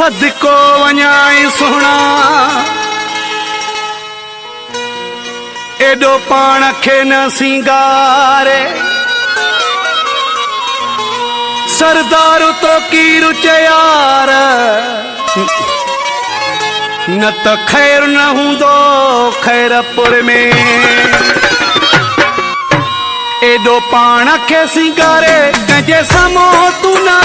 सदको वञाई सुहिणा एडो पाण खे न सिंगारे सरदार तो कीरु चयार न त खैर न हूंदो खैरपुर में एडो पाण खे सिंगारे कंहिंजे साम्हूं तू न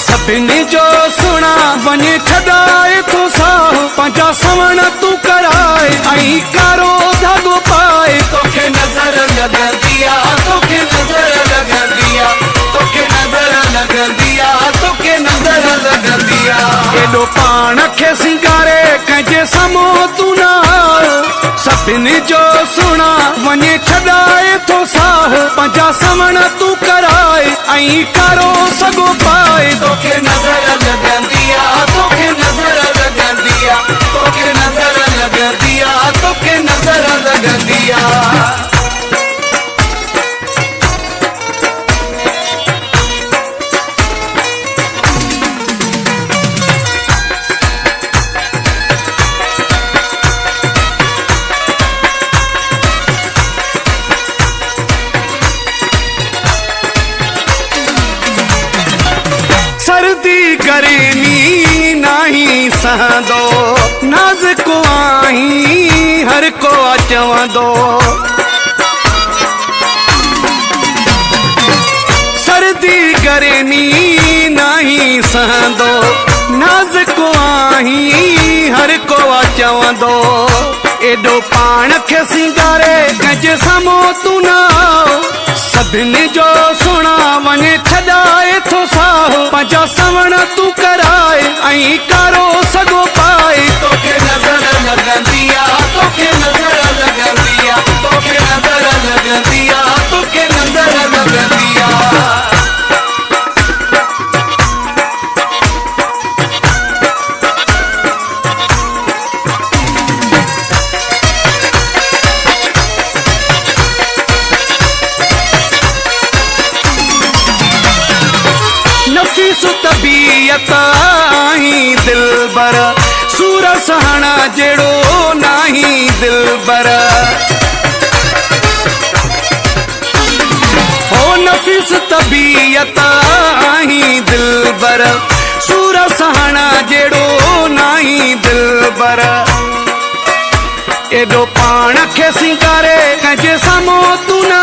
सभिनी जो सुणा वञे छॾाए तो साहु पंहिंजा सवण तू कराए ऐं कारो धागो पाए तोखे नज़र लॻंदी आहे तोखे नज़र लॻंदी आहे तोखे नज़र लॻंदी आहे तोखे नज़र लॻंदी आहे एडो पाण खे सिंगारे कंहिंजे साम्हूं तू न सभिनी जो सुणा वञे छॾाए तो साहु पंहिंजा सवण तू कराए ऐं कारो सॻो पाए तोखे नज़र लॻंदी आहे तोखे नज़र लॻंदी आहे तोखे नज़र लॻंदी आहे तोखे नज़र लॻंदी आहे सर्दी गर्मी नहीं सहंदो नाज़ुक आहीं हर को चवंदो सर्दी गर्मी नहीं सहंदो नाज़ुक आहीं हर को चवंदो एडो पाण खे सिंगारे कंहिंजे साम्हूं तू न सभिनी जो सुणा वञे छॾाए तो साहु पंहिंजा सवण तू कराए ऐं कारो सॻो पाए तोखे नज़र लॻंदी आहे तोखे नज़र लॻंदी आहे तोखे नज़र लॻंदी आहे तोखे नज़र लॻंदी आहे नफीस तबीयत आहीं दिलबर सूर सहाना जहिड़ो नाही दिलबर हो नफीस तबीयत आहीं दिलबर सूर सहाना जहिड़ो नाही दिलबर एडो पाण खे सिंगारे कंहिंजे साम्हूं तू न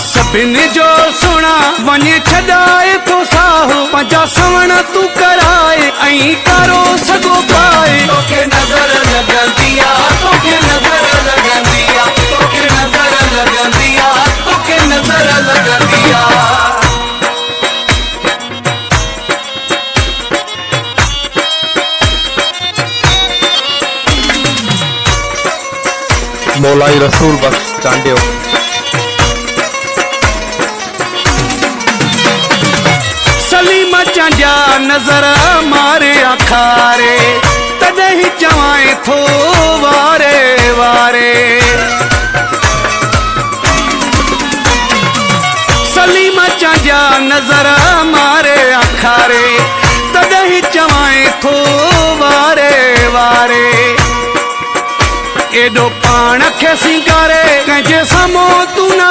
सभिनी जो सुणा वञे छॾाए तो साहु पंहिंजा सवण तू कराए ऐं कारो सॻो पाए तोखे नज़र लॻंदी आहे तोखे नज़र लॻंदी आहे तोखे नज़र लॻंदी आहे तोखे नज़र लॻंदी आहे मौलाई रसूल बख्श चांडियो सलीम चांजा नज़र मारे आखारे तॾहिं चवाए थो वारे वारे सलीम चांजा नज़र मारे आखारे तॾहिं चवाए थो वारे वारे एडो पाण खे सिंगारे कंहिंजे साम्हूं तू न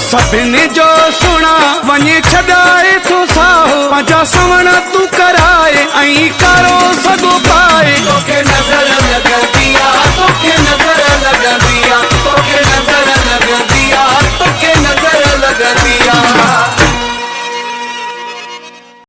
सभिनी जो सुणा वञे छॾाए तो साहु पंहिंजा सवण तू कराए ऐं कारो सॻो पाए तोखे नज़र लॻंदी